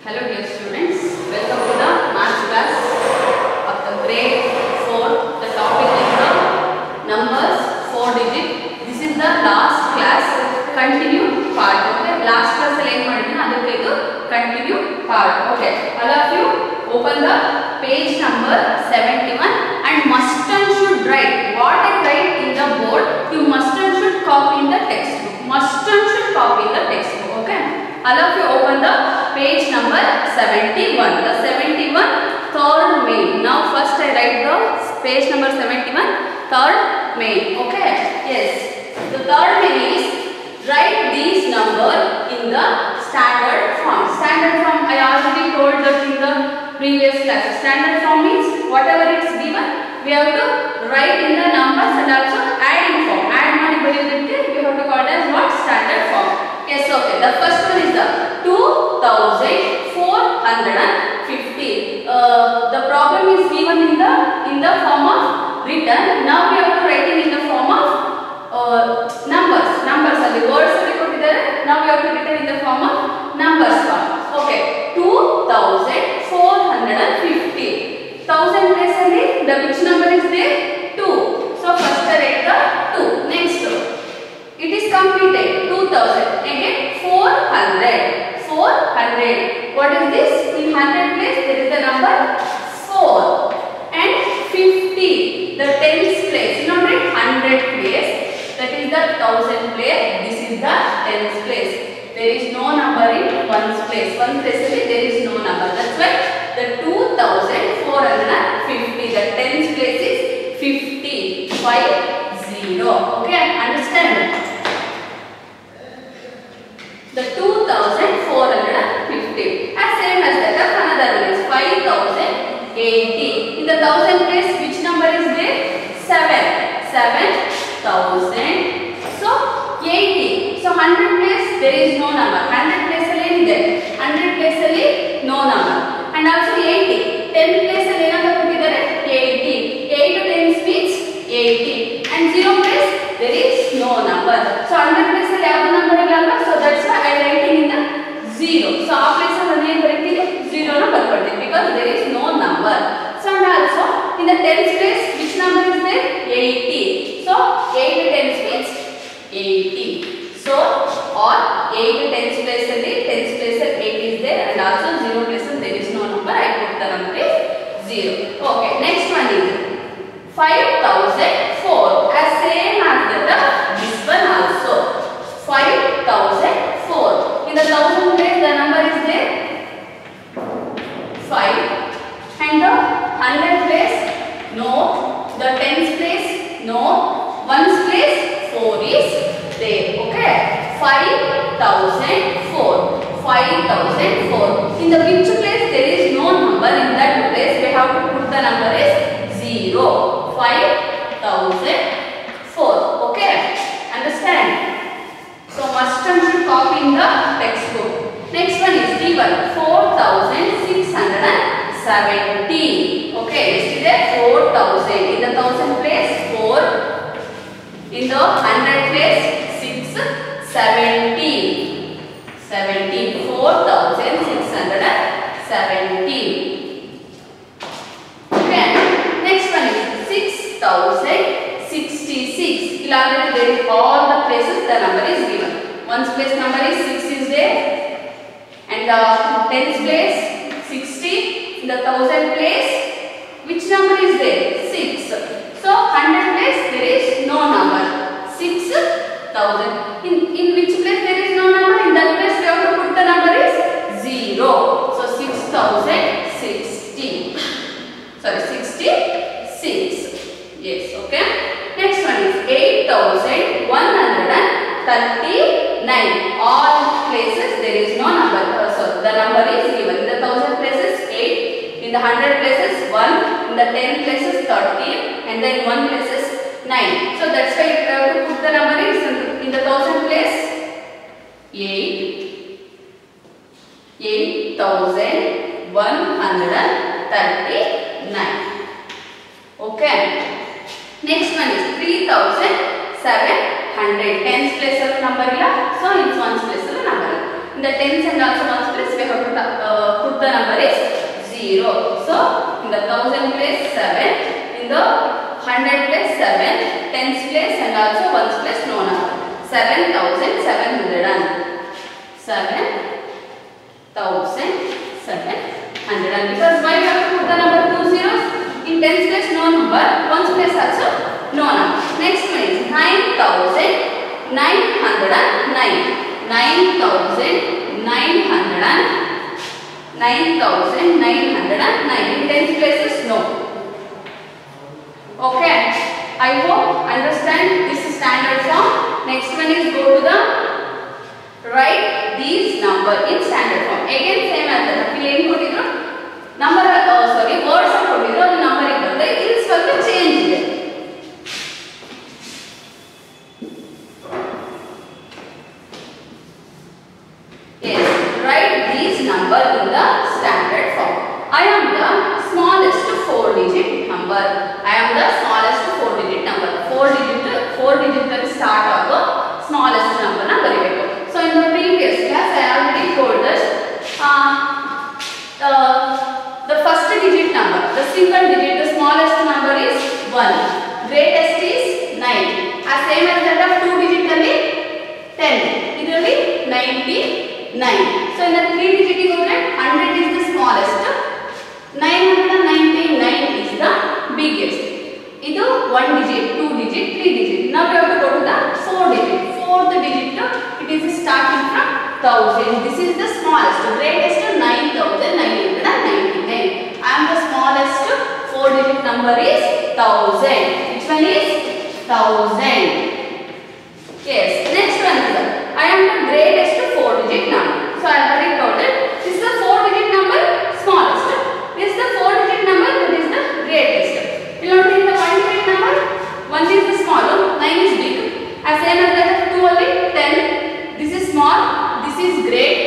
Hello dear students, welcome to the maths class of the grade 4. The topic is the numbers 4 digit. This is the last class, continue part. Okay, last class select madidina adukku continue part. Okay, all of you open the page number 71 and must and should write what I write in the board. You must and should copy in the textbook. Must and should copy in the textbook. Okay, all of you open the page number 71. The 71 third main. Now first I write the page number 71 third main. Okay, yes, the third main is write these number in the standard form. Standard form I already told that in the previous class. Standard form means whatever it's given we have to write in the numbers and also adding form. Add ಮಾಡಿ ಬರೆಯೋದಕ್ಕೆ we have to call as what? Standard form. Yes, okay. The first one is the 2450. The problem is given in the form of written. Now we have to write it in the form of numbers. Numbers ಅಲ್ಲಿ words ಅಲ್ಲಿ ಕೊಟ್ಟಿದ್ದಾರೆ. Now we have to write it in the form of numbers form. Okay. 2450. 1000 place ಅಲ್ಲಿ the which number is there? 2. So first I write the 2. Next it is completed. 2000. Again 400. 400. What is this? In 100 place there is the number 4. And 50. The tens place. You know, right? 100 place. That is the 1000 place. This is the tens place. There is no number in ones place. One place there is no number. That's why the 2450. The tens place is 50. 50. Okay, understand? The 2450. As same as that, another one is 5080. In the 1000 place, which number is there? 7. 7000. So 80. So 100 place there is no number. 100 place alli there. 100 place alli no number. And also 80. 10 place alli enanta kottidare 80. 8 to 10 means 80. And 0 place there is no number. So 100 place alli ಯಾವ number illalla. So that's why I writing in the 0. So ಆ place alli ಏನು ಬರೀತೀನಿ 0 ನ ಬರ್ಕೊಳ್ತೀನಿ because there is no number. So and also in the tens place which number is there? 80. So 8 to 10 means 80. So or 8 to 10 place alli 10 place 8 is there and also 0 place there is no number. I put the number is 0. Okay, next one is 5004. As same as that this one also 5004. In the 1000 place the number is there 5 and the 100 place no, the tens place no, ones place 4 is there. Okay, 5004. 5004. In the which place there is no number, in that place we have to put the number is 0. 5004. Okay, understand? So must and should copy in the textbook. Next one is D1. 4670. Okay, is there 4000. In the 1000 place 4. In the 100 place 670. 4670. Okay, next one is 6066. Already there is all the places the number is given. Ones place number is 6 is there and the tens place 60. In the 1000 place which number is there? 6. So 100 place there is no number. 6000. In which place there is no number? In that place we have to put the number is 0. So 6060. Sorry, 66. Yes, okay. Next one is 8139. All places there is no number. So the number is given. In the 1000 places 8. In the 100 places 1. In the 10 places 13. And then 1 places 9. So that's why you have to put the number is in the 1000 place 8139. Okay. Next one is 3700. Tens place of number illa. So in ones place of number. In the tens and also ones place we have to thousand place 7, in the 100 place 7, tens place and also ones place no number. 7,700. Because why we have to put the number 2 zeros? In tens place no number, ones place also no number. Next one is 9,909. 9,909. In tens places no. Okay, I hope understand this standard form. Next one is go to the write these number in standard form. Again same as that. Number sorry words number it is ಸ್ವಲ್ಪ change ಇದೆ. Yes, write these number in the standard form. I am the smallest 4-digit number. I am the smallest 4-digit number. 4-digit ಅಲ್ಲಿ start ಆಗೋ smallest number ನ ಬರೆಯಬೇಕು. So in the previous class I already told us the first digit number, the single digit, the smallest number is 1. Greatest is 9. As same as that of 2-digit ಅಲ್ಲಿ 10. ಇದರಲ್ಲಿ 99. So in the 3-digit ಗೆ ಹೋದ್ರೆ 100 is the smallest. 999 is the biggest. Idu 1 digit, 2 digit, 3 digit. Now we have to go to the 4 digit. 4th digit, it is starting from 1000. This is the smallest. Greatest 9,999. And the smallest 4 digit number is 1000. Which one is 1000? Yes. Next one is I am the greatest 4 digit number. So I already told it. This is the 4 digit number smallest. This is the 4 digit number that is the greatest. You know in the 1 digit number, 1 is the small, 9 is big. As same as that 2 only 10. This is small, this is great.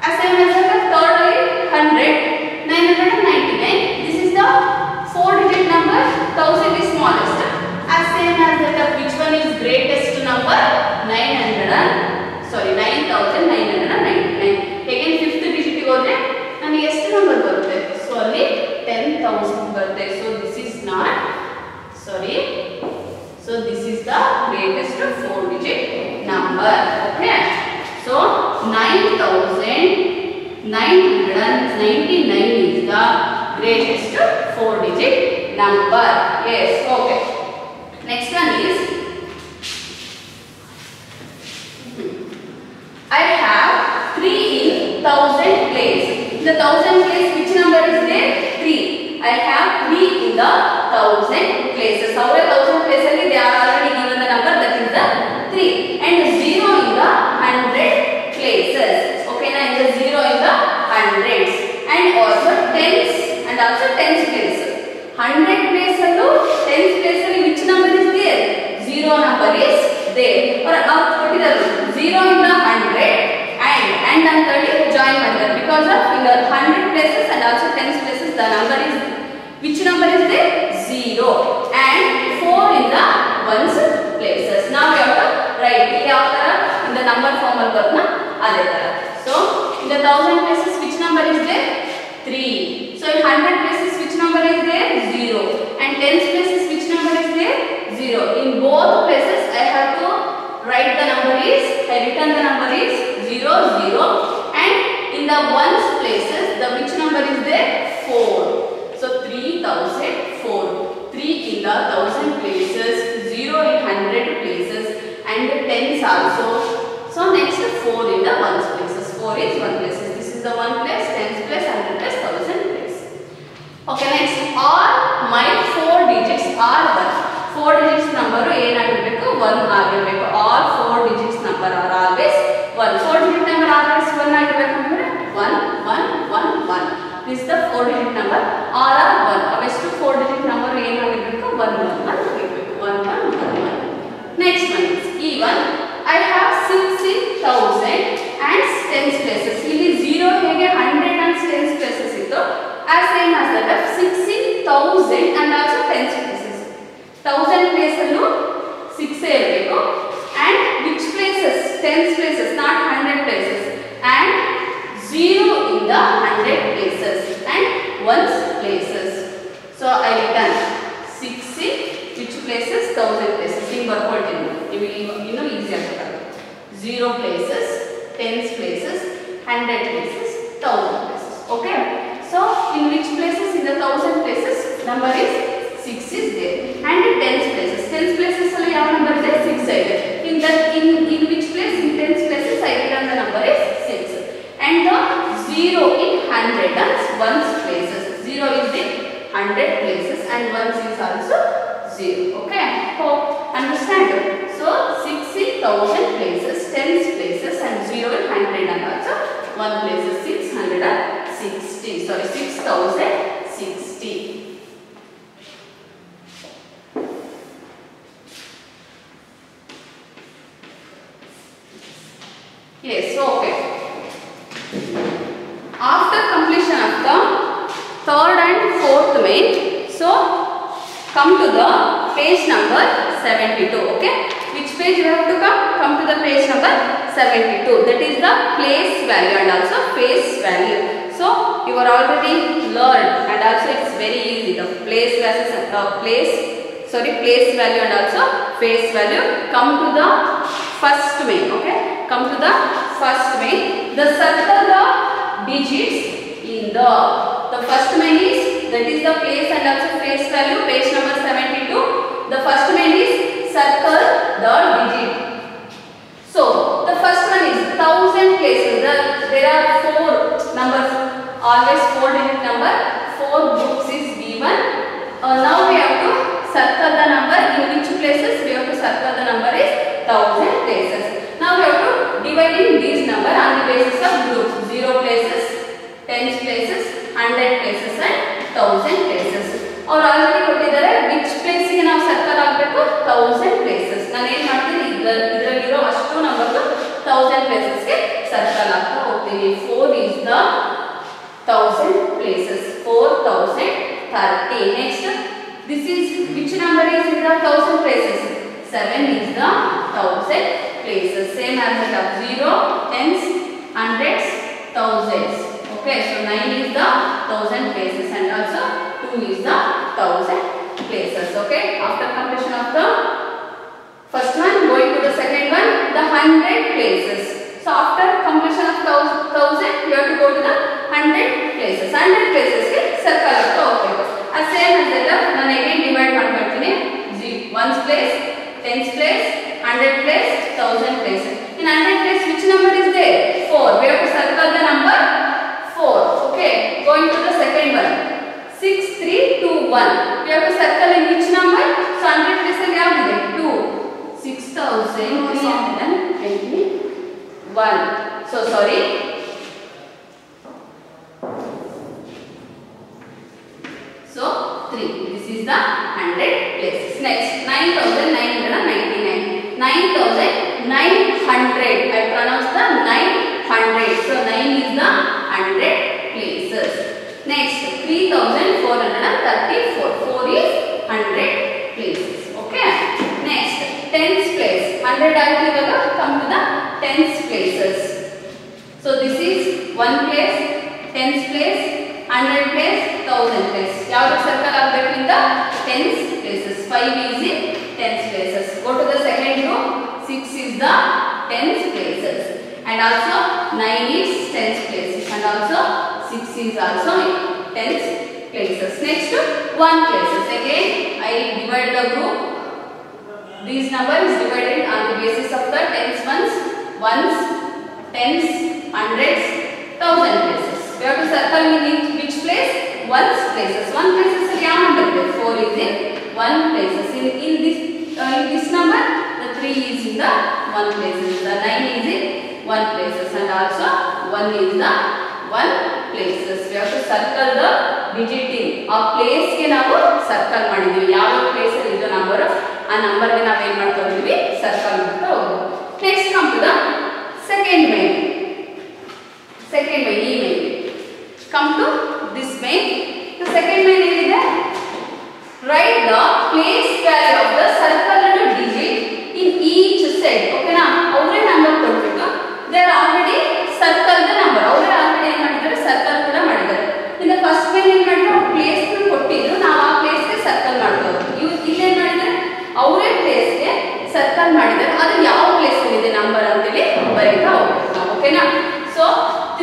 As same as that third only 100, 999. This is the 4 digit number, 1000 is smallest. As same as that which one is greatest number? 9,999. Again 5th digit ಗೆ ಹೋದ್ರೆ ನನಗೆ ಎಷ್ಟು number ಬರುತ್ತೆ? So ಅಲ್ಲಿ 10,000 ಬರುತ್ತೆ. So this is not sorry. So this is the greatest 4 digit number. Okay. So 9,999 is the greatest 4 digit number. Yes. Okay. Next one is I have 3 in 1000 place. In the 1000 place, which number is there? 3. I have 3 in the 1000 places. Our 1000 places they are already given the number that is the 3 and 0 in the 100 places. Okay, now in the 0 in the hundreds and also tens and also tens place. 100 place allo tens place alli which number is there? 0 number is there. Or now put it 0 in the 100 and ಅಂತೇಳಿ join ಮಾಡ್ತಾರೆ because of in the 100 places and also tens places the number is which number is there? 0 and 4 in the ones places. Now we have to write ಯಾವ ತರ in the number form ಅಲ್ಲಿ ಬರ್ತನ ಅದೇ ತರ. So in the 1000 places which number is there? 3. So in 100 places which number is there? 0 and tens places which number is there? 0. In both places I have to write the number is I written the number is 0 0 and in the ones places the which number is there? 4. So 3004. 3 in the 1000 places, 0 in 100 places and tens also. So next 4 in the ones places. 4 is 1 places. This is the 1 place, tens place, 100 place, 1000 place. Okay, next all my 4 digits are 1. 4 digits number ಏನಾಗಿರಬೇಕು? 1 ಆಗಿರಬೇಕು. All 4 digits number are always 1. 4 digit number always 1 ಆಗಿರಬೇಕು ಅಂದ್ರೆ 1 1 1 1. This is the 4 digit number. All are 1. Avಎಷ್ಟು 4 digit number ಏನಾಗಿರಬೇಕು? 1 1 1 ಆಗಿರಬೇಕು. 1 1 1 1. Next one is even. I have 6 in 1000 and tens places. ಇಲ್ಲಿ 0 ಹೇಗೆ 100 and tens places ಇತ್ತು. As same as that 6 in 1000 and also tens places. 1000 place allu 6 ಇರಬೇಕು and which places? Tens places, not 100 places and 0 in the 100 places and 1 0 places, 10s places, 100 places, 1000 places. Okay. So in which places? In the 1000 places number is 6 is there, and 10s places. 10s places alli yav number is 6 ಇದೆ. In which place? In 10s places I given the number is 6, and the 0 in 100 and 1s places. 0 is in 100 places and 1s is also 0. Okay. Hope understand. So 6 in 1000 places, 10s places, and 0 in 100 and also 1 places. 660. Sorry, 6060. Yes, okay. After completion of the third and fourth main, so come to the page number 72. Okay, which page you have to come? Come to the page number 72. That is the place value and also face value. So you are already learned, and also it's very easy. The place versus place value and also face value. Come to the first main. Okay, come to the first main. The circle the digits in the first main is, that is the place and also face value. Page number 72. The first main is circle the digit. So the first one is 1000 places. There are 4 numbers, always 4 digit number. 4 groups is given. Now we have to circle the number. In which places we have to circle the number is 1000 places. Now we have to divide in these number on the basis of groups. 0 places, 10 places, 100 places and 1000 places. Or already ಕೊಟ್ಟಿದ್ದಾರೆ which place ಗೆ ನಾವು circle ಆಗಬೇಕು 1000 places. ನಾನು ಏನು ಮಾಡ್ತೀನಿ, ಇದರಲ್ಲಿರೋ ಅಷ್ಟು number 1000 places ಗೆ circle ಆಗ್ತಾ ಹೋಗ್ತೀನಿ. 4 is the 1000 places. 4030. Next, this is which number is in the 1000 places? 7 is the 1000 places. Same as that of 0, 10s, 100s, 1000s. Okay, so 9 is the 1000 places and also 2 is the 1000 places. Okay, after completion of the first one, going to the second one, the 100 places. So after completion of 1000, you have to go to the 100 places. 100 places ke circle agta hogಬೇಕು. As same as that, ನಾನು again divide ಮಾಡ್ಕೊಳ್ತೀನಿ. 1's place, 10's place, 100 place, 1000 place. In 100 place, which number is there? 4. We have to circle the number 4. Okay, going to the second one. 6321. We have to circle in which number? So 100 place ಅಲ್ಲಿ ಯಾವುದು? 2. 6321. So sorry. So 3. This is the 100 places. Next, 9999. 9900. I pronounce the 900. So 9 is the 100 places. Next, 3434. 4 is 100 places. Okay. Next, 10s place. 100 ಆಗಿರುವಾಗ come to the 10s places. So this is 1 place, 10s place, 100 place, 1000 place. ಯಾವುದು circle ಆಗಬೇಕು ಇಂದ 10s places. 5 is in 10s places. Go to the second row. 6 is the 10s places, and also 9 is 10s places, and also 6 is also in 10s places. Next, 1 places. Again, I divide the group. These number is divided on the basis of the 10s ones, 10s, 100s, 1000 places. We have to circle in which place? 1's places. 1 places is ಯಾವ number ಇದೆ? 4 is in 1 places. In this number, the 3 is in the 1 places. The 9 is in 1 places, and also 1 is the 1 places. We have to circle the digit in. ಆ place ಗೆ ನಾವು circle ಮಾಡಿದೀವಿ. ಯಾವ place ಅಲ್ಲಿ ಇದೆ number, ಆ number ಗೆ ನಾವು ಏನು ಮಾಡ್ತಾ ಹೋಗ್ತೀವಿ? ಸರ್ಕಲ್ ಮಾಡ್ತಾ ಹೋಗ್ತೀವಿ. Next, come to the second main. Second main, ಈ main. Come to this main. The second main ಏನಿದೆ? Write the place value of the circled digit in each set. Okay na? ಅವರೇ ನಂಬರ್ ಕೊಟ್ಬಿಟ್ಟು they are already circled the number. ಅವರೇ already ಏನು ಮಾಡಿದ್ದಾರೆ? Circle ಕೂಡ ಮಾಡಿದ್ದಾರೆ. ಇನ್ನು ಫಸ್ಟ್ ಮೇನ್ ಏನು ಮಾಡಿದ್ರು? ಪ್ಲೇಸ್ ಕೊಟ್ಟಿದ್ರು, ನಾವು ಆ ಪ್ಲೇಸ್ ಗೆ ಸರ್ಕಲ್ ಮಾಡ್ತಾ ಹೋಗ್ತೀವಿ. ಇಲ್ಲಿ ಏನು ಮಾಡಿದ್ದಾರೆ? ಅವರೇ ಪ್ಲೇಸ್ ಗೆ ಸರ್ಕಲ್ ಮಾಡಿದ್ದಾರೆ. ಅದು ಯಾವ ಪ್ಲೇಸ್ ಅಲ್ಲಿ ಇದೆ ನಂಬರ್ ಅಂತ ಹೇಳಿ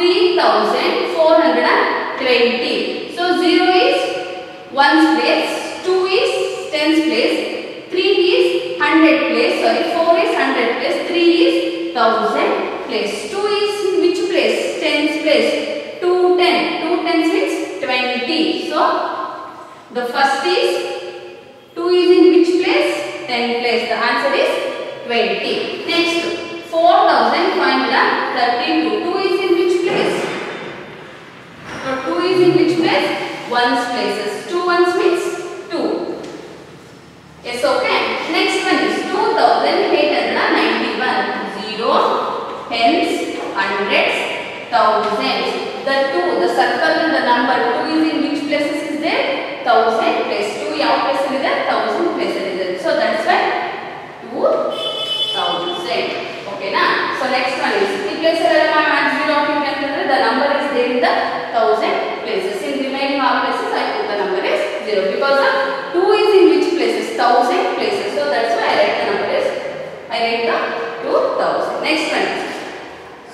3420. So 0 is 1's place, 2 is 10's place, 3 is 100 place, sorry 4 is 100 place, 3 is 1000 place. 2 is which place? 10's place. 2 tens means 20. So the first is 2 is in which place? 10 place. The answer is 20. Next 4532. 2 is in which place? So 2 is in which place? 1's places. 2 ones means 2. Yes, okay. Next one is 2891. 0, tens, hundreds, thousands. The circle and the number 2 is in which places is there? 1000 place. 2 ಯಾವ place is there? 1000 place is there. So that's why 2000. Okay na? So next one is the place match 0 the number is there in the 1000 places. In remaining all places I put the number is 0 because the 2 is in which places? 1000 places. So that's why I write the number is I write the 2000. Next one is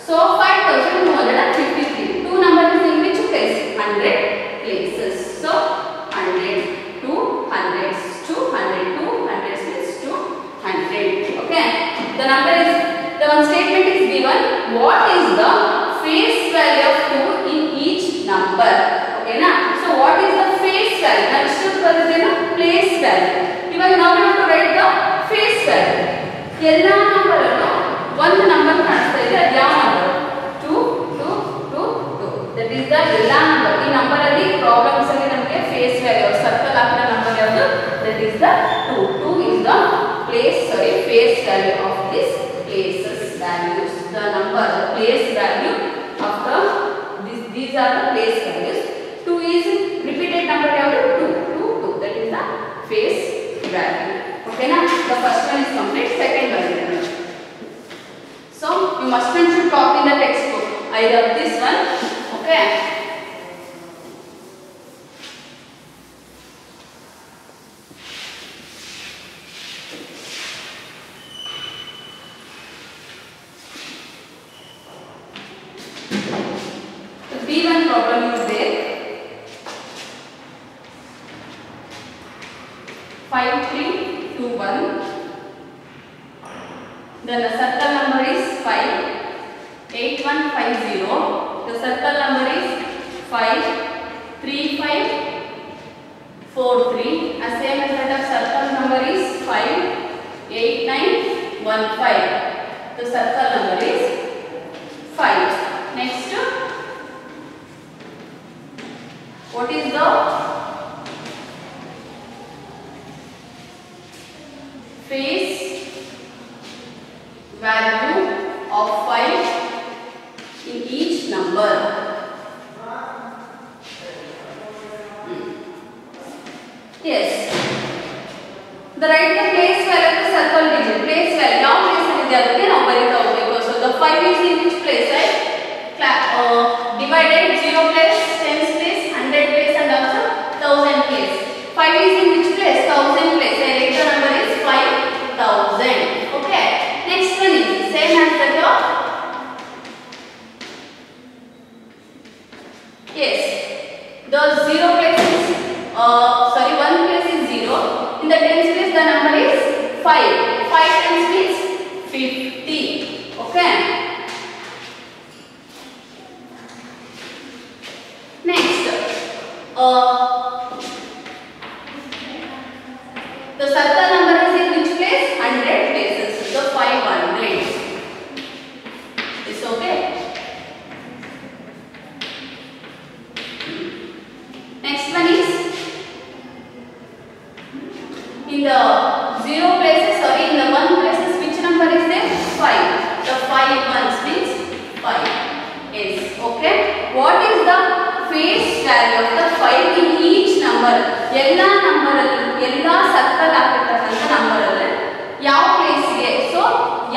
so 5253. 2 number is in which place? 100 places. So 100, 200, 200, 200 means 200. Okay. The number is the one statement is given. What is the face value of 2 in each number? Okay na? So what is the face value? Next is the place value. Even now we have to write the face value. Ella number one number ಕಾಣಿಸ್ತಾ ಇದೆ ಅದು ಯಾವ number 2 2 2 2 that is the ella number. ಈ number ಅಲ್ಲಿ problems ಅಲ್ಲಿ ನಮಗೆ face value circle ಹಾಕಿದ number ಯಾವುದು? that is the 2. 2 is the place face value of this places values. The number the place value of the these are the place values. 2 is repeated number ಯಾವುದು? 2 2 2 that is the face value. Okay na? The first one is complete. Second one is so you must should copy the textbook either this one. Okay. The B1 problem is there. 5321. Then the circle number is 58150. The circle number is 53543. And same as that of circle number is 58915. The circle number is 5. Next, what is the face value of 5 in each number? Yes. The write the place value of the circle digit. Place value. Now place is there. Okay, now very because so the 5 is in which place, right? Divided 0 place, 10's place, 100 place, and also 1000 place. 5 is in which place? 1000 place. I write the number is 5000. Okay. Next one is same as that of yes. The 0 place is sorry 1 place is 0. In the 10's place the number is 5. 5 times means 50. Okay. Next, the circle number is in which place? 100 places. So 500. Is okay. Next one is in the 0 places. Sorry, in the 1 places, which number is there? 5. The 5 ones means 5. Yes. Okay. What is the face value of the 5 in each number? Ella number ella circle ಹಾಕಿರ್ತಕ್ಕಂತ number ಅಲ್ಲಿ ಯಾವ place ಗೆ so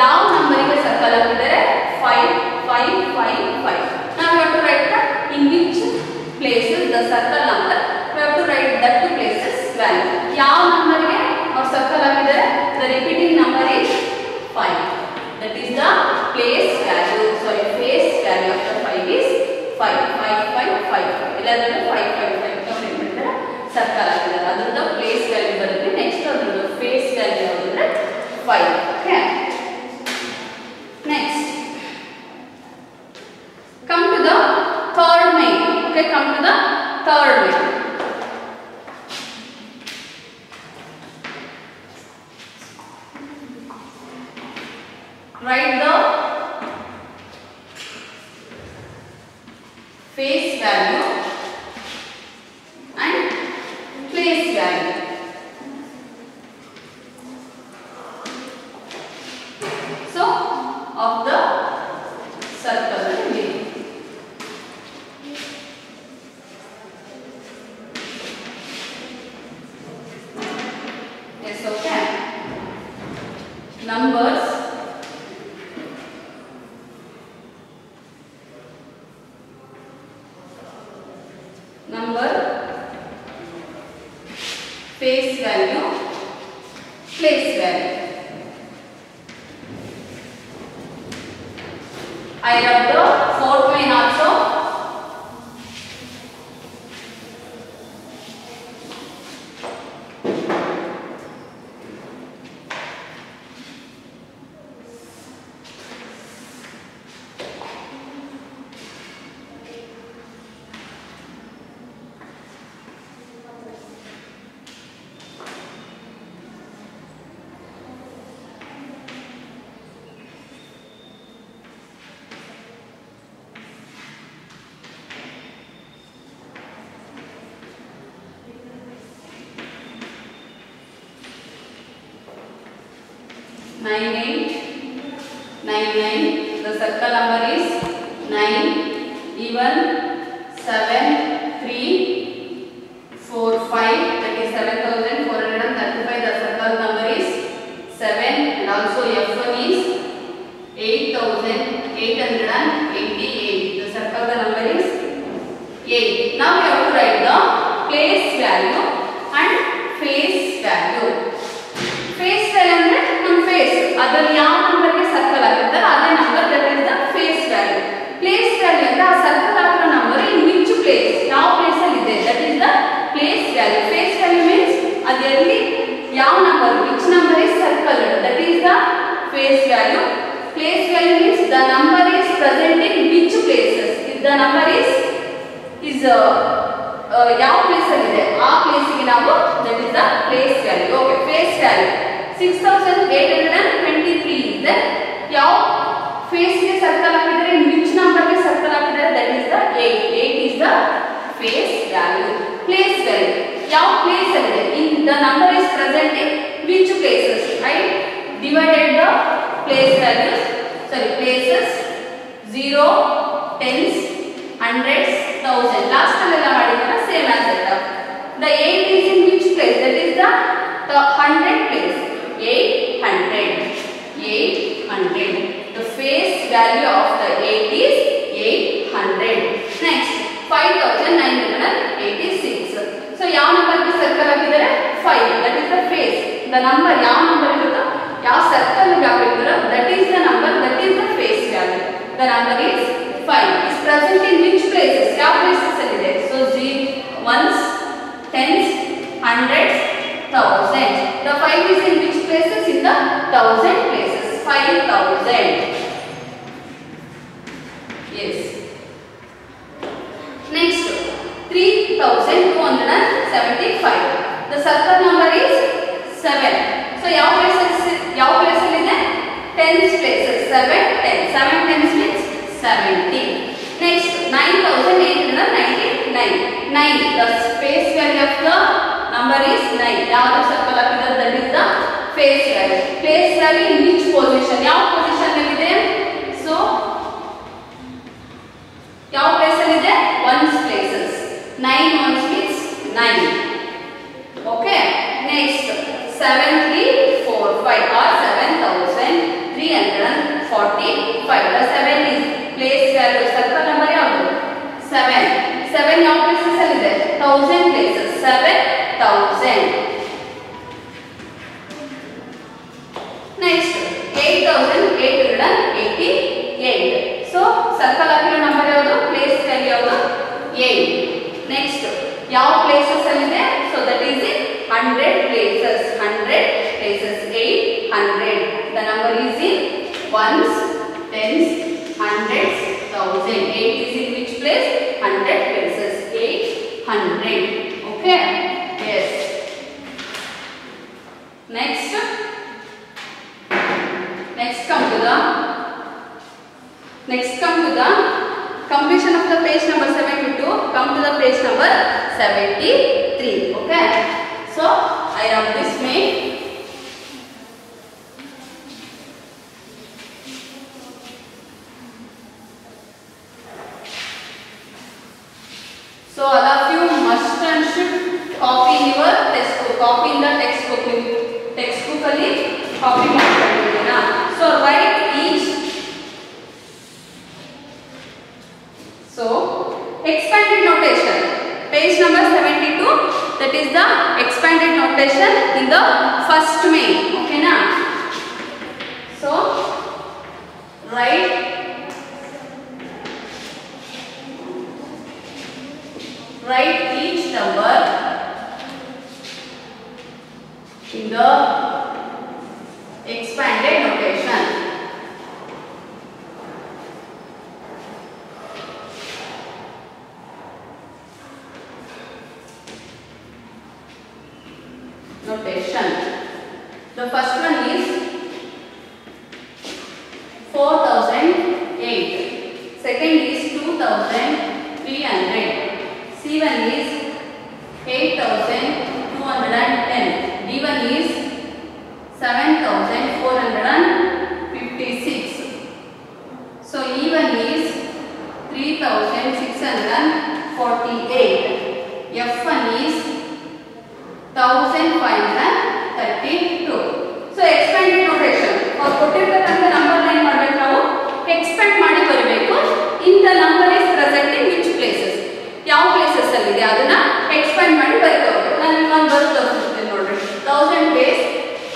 ಯಾವ number ಗೆ circle ಹಾಕಿದ್ದಾರೆ 5 5 5 5. Now we have to write the in which places the circle number. We have to write that two places value. ಯಾವ number ಗೆ ಅವರು ಸರ್ಕಲ್ ಹಾಕಿದ್ದಾರೆ? The repeating number is 5. That is the place value. Sorry, face value of the 5 is ಇಲ್ಲಾಂದ್ರೆ 5 ಏನು ಮಾಡ್ತಾರೆ circle ಆಗಿದ್ದಾರೆ ಅದರಿಂದ place value ಬರುತ್ತೆ ನೆಕ್ಸ್ಟ್ ಅದರ ಫೇಸ್ ವ್ಯಾಲ್ಯೂ ಯಾವುದು ಅಂದ್ರೆ 5 okay next come to the third main okay come to the third main write the face value and place value. So of the circle name. Yes, okay. Numbers. Number, face value, place value. I have the fourth main also. Nine eight, 9 the circle number is 9 even 7 3 4 5 that is 7435 the circle number is 7 and also F1 is 8888 the circle the number is 8. Now we have to write the place value and face value. Face value ಅಂದ್ರೆ ನಮ್ಮ face ಅದರಲ್ಲಿ ಯಾವ number ಗೆ circle ಆಗಿರುತ್ತೆ ಅದೇ number that is the face value. Place value ಅಂದ್ರೆ ಆ circle ಆಗಿರೋ ನಂಬರ್ ಇನ್ ವಿಚ್ ಪ್ಲೇಸ್ ಯಾವ ಪ್ಲೇಸ್ ಅಲ್ಲಿ ಇದೆ that is the place value. Face value means ಅದರಲ್ಲಿ ಯಾವ number which number is circle that is the face value. Place value means the number is present in which places if the number is ಯಾವ place ಅಲ್ಲಿ ಇದೆ ಆ place ಗೆ ನಾವು that is the place value. Okay face value 6823 ಇದೆ ಯಾವ face ಗೆ circle ಹಾಕಿದ್ರೆ ವಿಚ್ ನಂಬರ್ ಗೆ ಸರ್ಕಲ್ ಹಾಕಿದ್ರೆ that is the 8 is the face value. Place value ಯಾವ ಪ್ಲೇಸ್ ಅಲ್ಲಿ ಇದೆ in the number is present in which places I divided the place values places 0 tens hundreds thousand last alla madidana same as that. The 8 is in which place that is the 100 place 800 the face value of the 8 is 800. Next 5986 so ಯಾವ number ಗೆ circle ಹಾಕಿದರೆ 5 that is the face the number ಯಾವ number ಇರುತ್ತೋ ಯಾವ circle ಗೆ ಹಾಕಿದ್ರೆ that is the number that is the face value. The number is 5 is present in which places ಯಾವ places ಅಲ್ಲಿ ಇದೆ so ones tens hundreds thousands. The 5 is in which places in the 1000 places 5000. Yes. Next 3275 the circle number is 7 so ಯಾವ place ಅಲ್ಲಿ ಇದೆ tens places 7 tens means 70. Next 9899 9 the face value of the number is 9 ಯಾವ circle ಹಾಕಿದ್ರೆ that is the face value. Place value in which position ಯಾವ position ಅಲ್ಲಿ ಇದೆ so ಯಾವ place ಅಲ್ಲಿ ಇದೆ ones places 9 ones means 9. Okay next 7345 or 7345 the 7 is place value circle number ಯಾವುದು 7 ಯಾವ places ಅಲ್ಲಿ ಇದೆ 1000 places 7000. Next 8888 so circle ಹಾಕಿರೋ ನಂಬರ್ ಯಾವುದು ಪ್ಲೇಸ್ ವ್ಯಾಲ್ಯೂ ಯಾವುದು 8. Next, ಯಾವ places ಅಲ್ಲಿದೆ? So that is in 100 places. 100 places. 800. The number is in ones, tens, hundreds, thousand. 8 is in which place? 100 places. 800. Okay. Yes. Next come to the completion of the page number 72. Come to the page number 73. Okay. So I have this main. So all of you must and should copy in your textbook. Copy in the textbook. Textbook ಅಲ್ಲಿ copy ಮಾಡ್ಕೊಂಡಿದ್ದೀರಾ? So write each. So expanded notation. Page number 72. That is the expanded notation in the first main. Okay na? So write each number in the expanded notation. The first one is 4008. Second is 2300. C1 is 8210. D1 is 7456. So E1 is 3648. F1 is 1532. So expanded notation. For ಕೊಟ್ಟಿರ್ತಕ್ಕಂಥ number line ಮಾಡಬೇಕು ನಾವು expand ಮಾಡಿ ಬರಬೇಕು. In the number is present in which places? ಯಾವ places ಅಲ್ಲಿ ಇದೆ ಅದನ್ನ expand ಮಾಡಿ ಬರೀತಾ ಹೋಗ್ಬೇಕು. ನಾನು ಇನ್ನೊಂದು ಬರೆದು ತೋರಿಸ್ತೀನಿ ನೋಡ್ರಿ. 1000 place,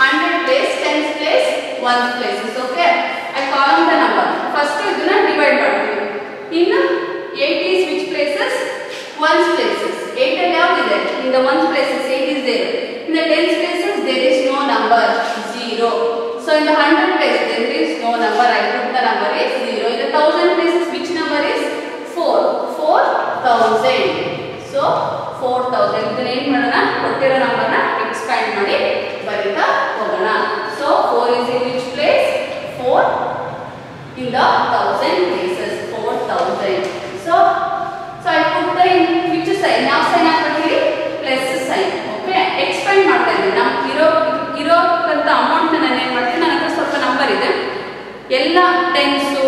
100 place, 10 place, 1 places. Okay. I column the number. First ಇದನ್ನ ಡಿವೈಡ್ ಮಾಡ್ತೀವಿ. ಇನ್ನು 8 is which places? 1's places. 8 ಅಲ್ಲಿ ಯಾವ್ದಿದೆ? In the 1's places 8 is there. In the 10's places there is no number, 0. So in the 100 places there is no number. I put the number is 0. In the 1000 places which number is 4? 4000. So 4000. ಇದನ್ನ ಏನು ಮಾಡೋಣ? ಕೊಟ್ಟಿರೋ ನಂಬರ್ನ expand ಮಾಡಿ ಬರೀತಾ ಹೋಗೋಣ. So 4 is in which place? 4 in the 1000 places. 4000. So I put the in which sign? Now sign ಹಾಕ್ಬಿಡ್ತೀವಿ plus sign. Okay. Expand ಮಾಡ್ತಾ ಇದ್ದೀನಿ. ನಮ್ಗೆ ಇರೋಕ್ಕಂತ ಅಮೌಂಟ್ ನಾನು ಏನು ಮಾಡ್ತೀನಿ, ನನ್ನ ಹತ್ರ ಸ್ವಲ್ಪ ನಂಬರ್ ಇದೆ. ಎಲ್ಲ ಟೆನ್ಸು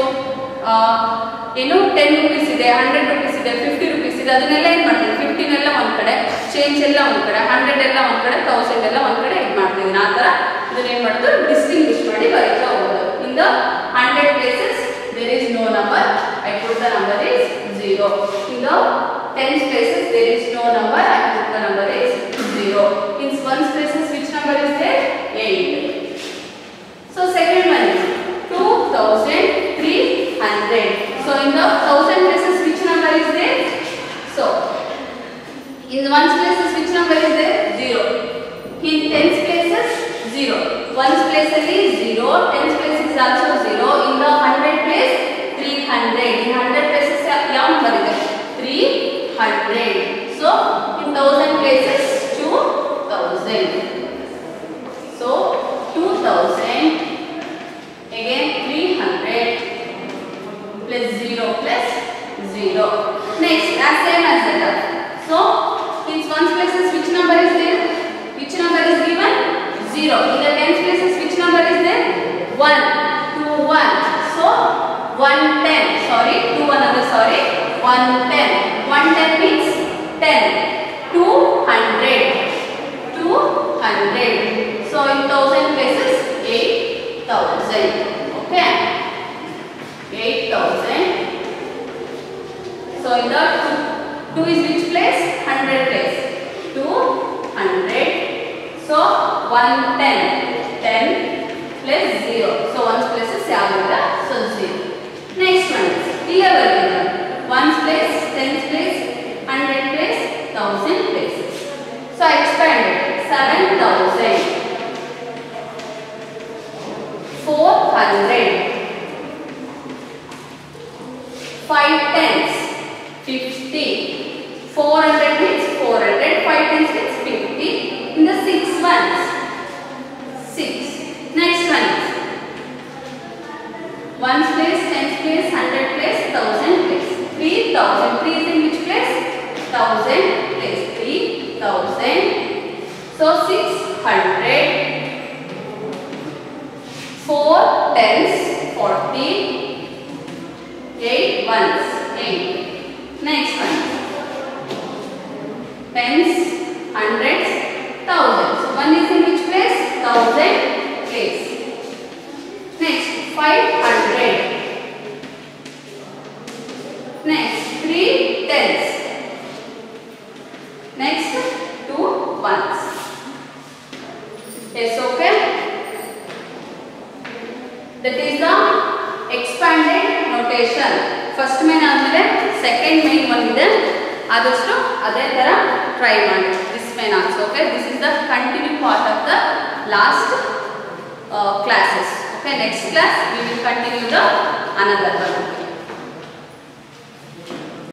ಏನು 10 rupees ಇದೆ, 100 rupees ಇದೆ, 50 rupees ಇದೆ, ಅದನ್ನೆಲ್ಲ ಏನು ಮಾಡ್ತೀನಿ, 15 ಎಲ್ಲ ಒಂದು ಕಡೆ, ಚೇಂಜ್ ಎಲ್ಲ ಒಂದು ಕಡೆ, 100 ಎಲ್ಲ ಒಂದು ಕಡೆ, 1000 ಎಲ್ಲ ಒಂದು ಕಡೆ ಇದು ಮಾಡ್ತಿದ್ದೀನಿ. ಆ ಥರ ಇದನ್ನ ಏನು ಮಾಡೋದು, ಡಿಸ್ಟಿಂಗ್ವಿಶ್ ಮಾಡಿ ಬರೀತಾ ಹೋಗೋದು. In the 100 places there is no number. I put the number is 0. In the 10 places there is no number. I put the number is 0. In 1's places which number is there? 8. So second one is 2300. So in the 1000 places which number is there? So in the 1's places which number is there? 0. In 10's places 0. 1's place is 0. 10's place is also 0. In the 100 place 300. In 100 places ಯಾವ number ಇದೆ? 300. So in 1000 places 2000. So 2000 again 300 plus 0 plus 0. Next, as same as that. So in 1's places which number is there? Which number is given? 0. In the 10's places which number is there? 1. 2 1. So 110. Sorry, 2 another. Sorry, 110. 110 means 10. 200. 200. So in 1000 places 8000. Okay. 8000. So in the 2 is which place? 100 place. 200. So 110. 10 plus 0. So 1's place is yavuda. So 0. Next one is clear. 1's place, 10's place, 100 place, 3000. 3 is in which place? 1000 place. 3000. So 600. 4 tens, 40. 8 ones, 8. Next one. Tens, hundreds, thousands. So 1 is in which place? 1000 place. Next 500. Next 3 tens. Next 2 ones. Yes, okay. That is the expanded notation. First main ಆದಮೇಲೆ second main ಒಂದಿದೆ. ಆದಷ್ಟು ಅದೇ ತರ try ಮಾಡಿ. This main also. Okay. This is the continuing part of the last classes. Okay. Next class we will continue the another one.